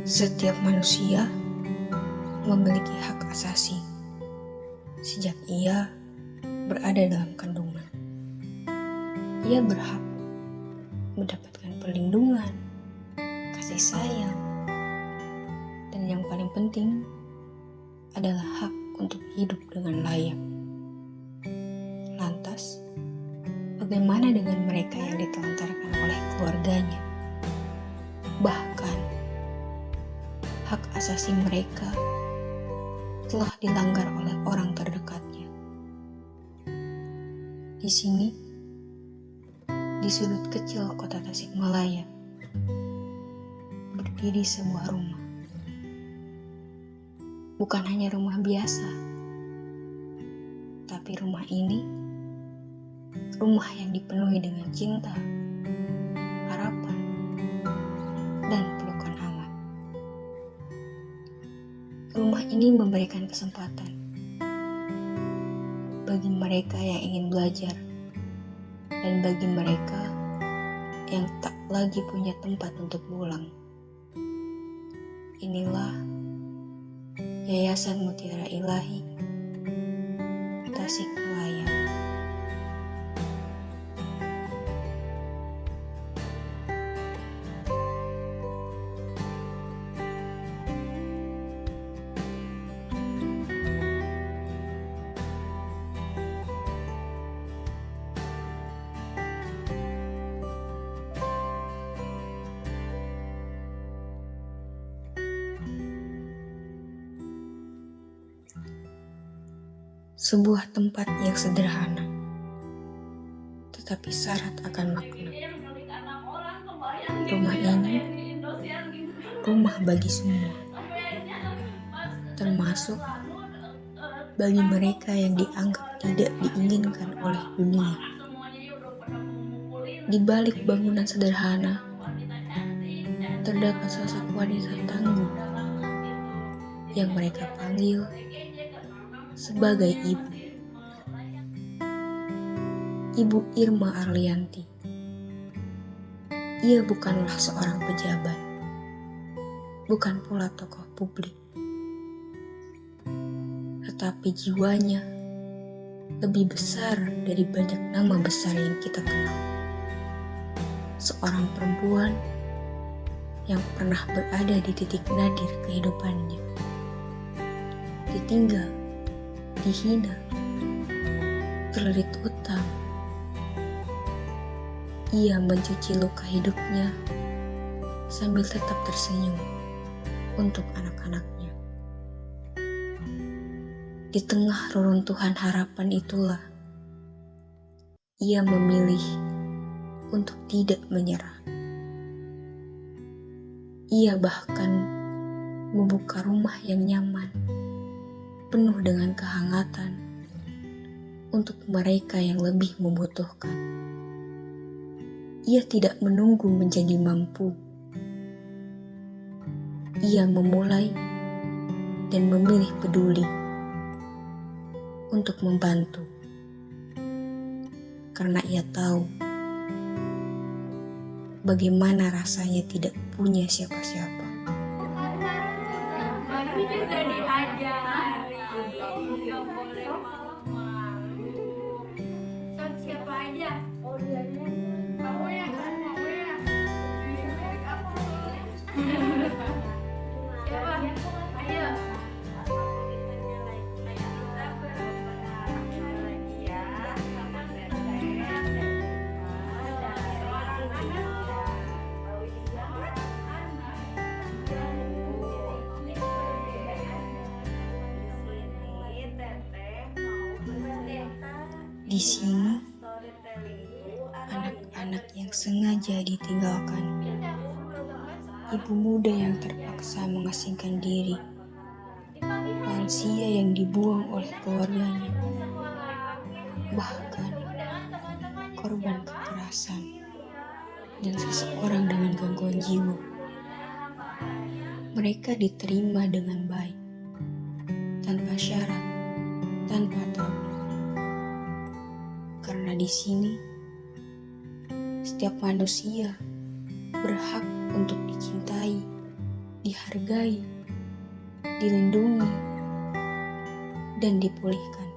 Setiap manusia memiliki hak asasi sejak ia berada dalam kandungan. Ia berhak mendapatkan perlindungan, kasih sayang, dan yang paling penting adalah hak untuk hidup dengan layak. Lantas, bagaimana dengan mereka yang ditelantarkan oleh keluarganya? Bahkan, hak asasi mereka telah dilanggar oleh orang terdekatnya. Di sini, di sudut kecil kota Tasikmalaya, berdiri sebuah rumah. Bukan hanya rumah biasa, tapi rumah ini rumah yang dipenuhi dengan cinta, harapan, dan pelukan amat. Rumah ini memberikan kesempatan bagi mereka yang ingin belajar dan bagi mereka yang tak lagi punya tempat untuk pulang. Inilah Yayasan Mutiara Ilahi Tasikmalaya. Sebuah tempat yang sederhana, tetapi syarat akan makna. Rumah ini rumah bagi semua, termasuk bagi mereka yang dianggap tidak diinginkan oleh dunia. Di balik bangunan sederhana, terdapat sosok wanita tangguh yang mereka panggil sebagai ibu. Ibu Irma Arlianti. Ia bukanlah seorang pejabat, bukan pula tokoh publik, tetapi jiwanya lebih besar dari banyak nama besar yang kita kenal. Seorang perempuan yang pernah berada di titik nadir kehidupannya, ditinggal, dihina, terlilit utang. Ia mencuci luka hidupnya sambil tetap tersenyum untuk anak-anaknya. Di tengah reruntuhan harapan itulah, ia memilih untuk tidak menyerah. Ia bahkan membuka rumah yang nyaman, penuh dengan kehangatan untuk mereka yang lebih membutuhkan. Ia tidak menunggu menjadi mampu. Ia memulai dan memilih peduli untuk membantu, karena ia tahu bagaimana rasanya tidak punya siapa-siapa. Juga diajari, nggak boleh malu. Siapa aja? Oh dia kamu ya kan? Kamu ya? Siapa? Ayo. Di sini, anak-anak yang sengaja ditinggalkan, ibu muda yang terpaksa mengasingkan diri, lansia yang dibuang oleh keluarganya, bahkan korban kekerasan dan seseorang dengan gangguan jiwa. mereka diterima dengan baik, tanpa syarat, tanpa tabu. Karena di sini, setiap manusia berhak untuk dicintai, dihargai, dilindungi, dan dipulihkan.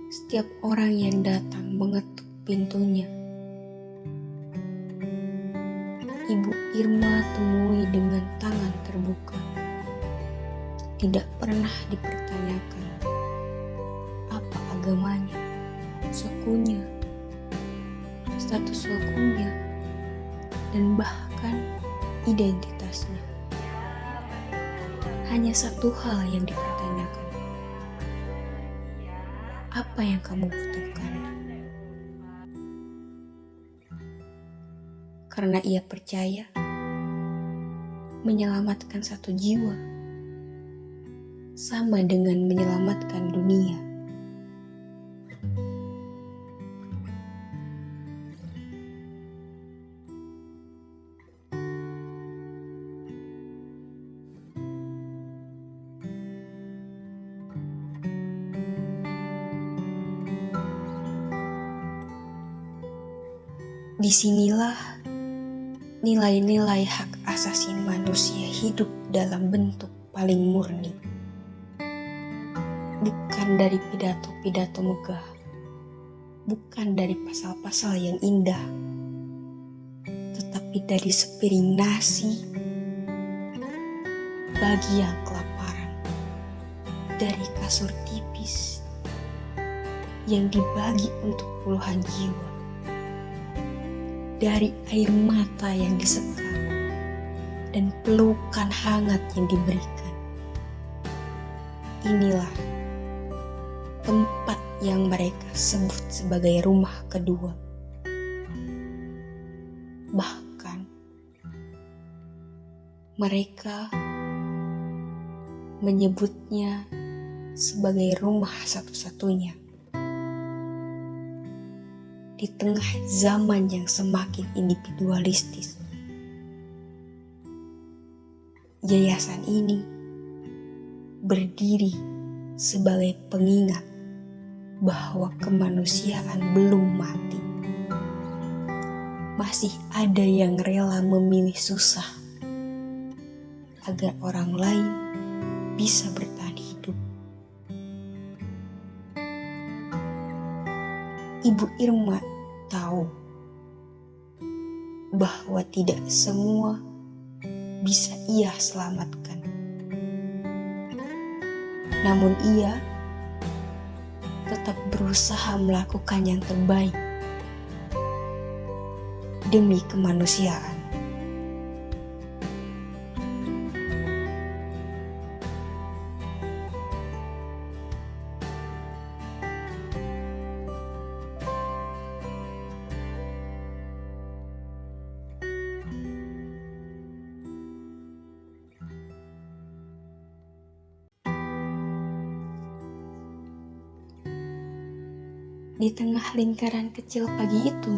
Setiap orang yang datang mengetuk pintunya, Ibu Irma temui dengan tangan terbuka. Tidak pernah dipertanyakan apa agamanya, sukunya, status sukunya, dan bahkan identitasnya. Hanya satu hal yang dipertanyakan. Apa yang kamu butuhkan? Karena ia percaya menyelamatkan satu jiwa sama dengan menyelamatkan dunia. Disinilah nilai-nilai hak asasi manusia hidup dalam bentuk paling murni. Bukan dari pidato-pidato megah, bukan dari pasal-pasal yang indah, tetapi dari sepiring nasi bagi yang kelaparan, dari kasur tipis yang dibagi untuk puluhan jiwa, dari air mata yang disekam dan pelukan hangat yang diberikan. Inilah tempat yang mereka sebut sebagai rumah kedua. Bahkan mereka menyebutnya sebagai rumah satu-satunya. Di tengah zaman yang semakin individualistis, yayasan ini berdiri sebagai pengingat bahwa kemanusiaan belum mati. Masih ada yang rela memilih susah agar orang lain bisa bertahan hidup. Ibu Irma tahu bahwa tidak semua bisa ia selamatkan. Namun ia tetap berusaha melakukan yang terbaik demi kemanusiaan. Di tengah lingkaran kecil pagi itu,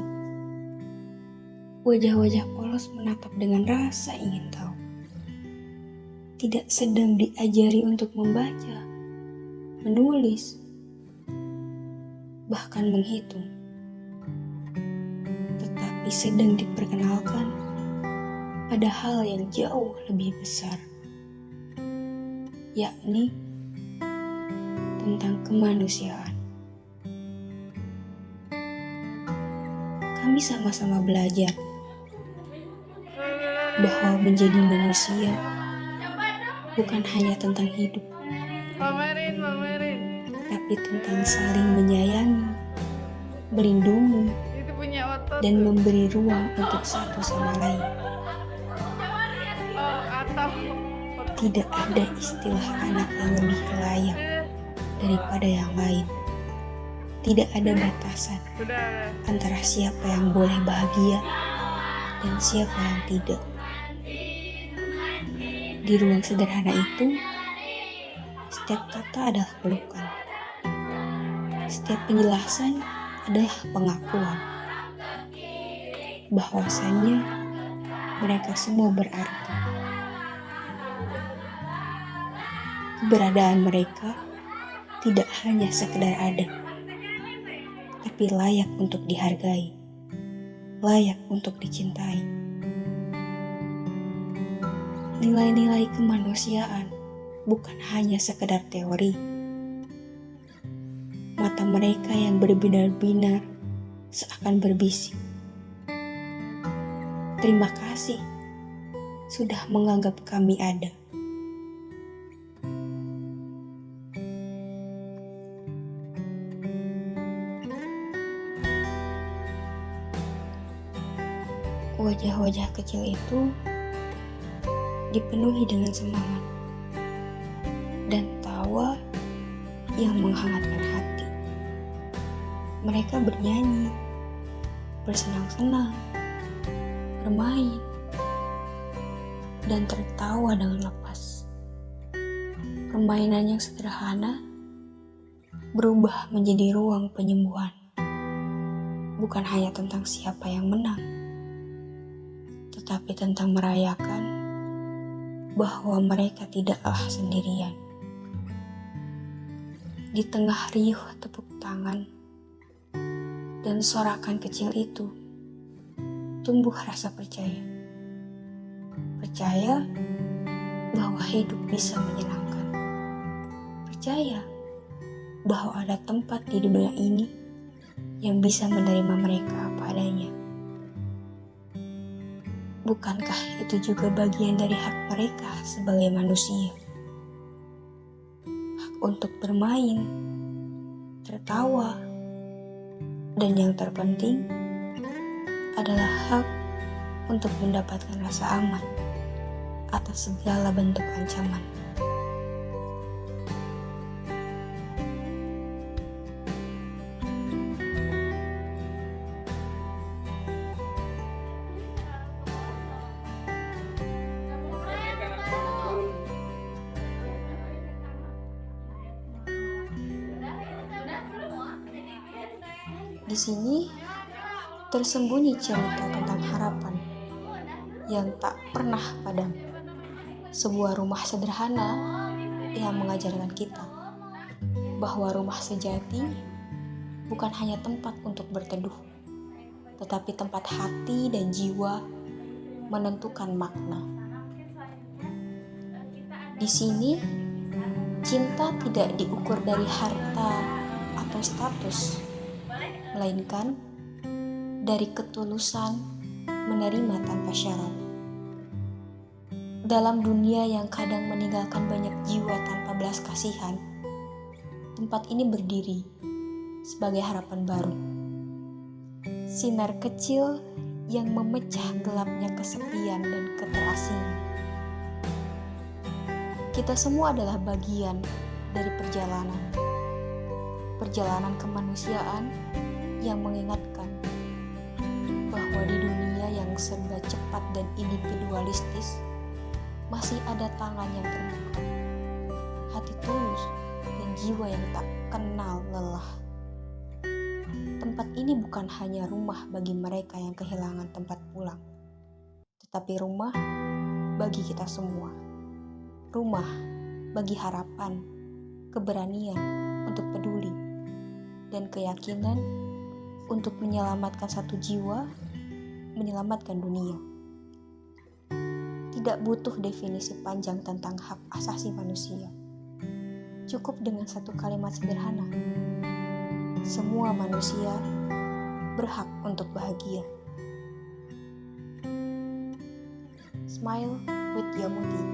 wajah-wajah polos menatap dengan rasa ingin tahu. Tidak sedang diajari untuk membaca, menulis, bahkan menghitung, tetapi sedang diperkenalkan pada hal yang jauh lebih besar, yakni tentang kemanusiaan. Kami sama-sama belajar bahwa menjadi manusia bukan hanya tentang hidup, tapi tentang saling menyayangi, melindungi, dan memberi ruang untuk satu sama lain. Tidak ada istilah anak yang lebih layak daripada yang lain. Tidak ada batasan antara siapa yang boleh bahagia dan siapa yang tidak. Di ruang sederhana itu, setiap kata adalah pelukan. Setiap penjelasan adalah pengakuan bahwasannya mereka semua berarti. Keberadaan mereka tidak hanya sekedar ada, tapi layak untuk dihargai, layak untuk dicintai. Nilai-nilai kemanusiaan bukan hanya sekedar teori. Mata mereka yang berbinar-binar seakan berbisik. Terima kasih sudah menganggap kami ada. Wajah-wajah kecil itu dipenuhi dengan semangat dan tawa yang menghangatkan hati. Mereka bernyanyi, bersenang-senang, bermain, dan tertawa dengan lepas. Permainan yang sederhana berubah menjadi ruang penyembuhan. Bukan hanya tentang siapa yang menang, tetapi tentang merayakan bahwa mereka tidaklah sendirian. Di tengah riuh tepuk tangan dan sorakan kecil itu, tumbuh rasa percaya. Percaya bahwa hidup bisa menyenangkan. Percaya bahwa ada tempat di dunia ini yang bisa menerima mereka apa adanya. Bukankah itu juga bagian dari hak mereka sebagai manusia? Hak untuk bermain, tertawa, dan yang terpenting adalah hak untuk mendapatkan rasa aman atas segala bentuk ancaman. Di sini tersembunyi cerita tentang harapan yang tak pernah padam. Sebuah rumah sederhana yang mengajarkan kita bahwa rumah sejati bukan hanya tempat untuk berteduh, tetapi tempat hati dan jiwa menentukan makna. Di sini, cinta tidak diukur dari harta atau status, melainkan dari ketulusan menerima tanpa syarat. Dalam dunia yang kadang meninggalkan banyak jiwa tanpa belas kasihan, tempat ini berdiri sebagai harapan baru. Sinar kecil yang memecah gelapnya kesepian dan keterasingan. Kita semua adalah bagian dari perjalanan kemanusiaan yang mengingatkan bahwa di dunia yang serba cepat dan individualistis masih ada tangan yang terbuka, hati tulus, dan jiwa yang tak kenal lelah. Tempat ini bukan hanya rumah bagi mereka yang kehilangan tempat pulang, tetapi rumah bagi kita semua. Rumah bagi harapan, keberanian untuk peduli, dan keyakinan untuk menyelamatkan satu jiwa, menyelamatkan dunia. Tidak butuh definisi panjang tentang hak asasi manusia. Cukup dengan satu kalimat sederhana. Semua manusia berhak untuk bahagia. Smile with Yamuti.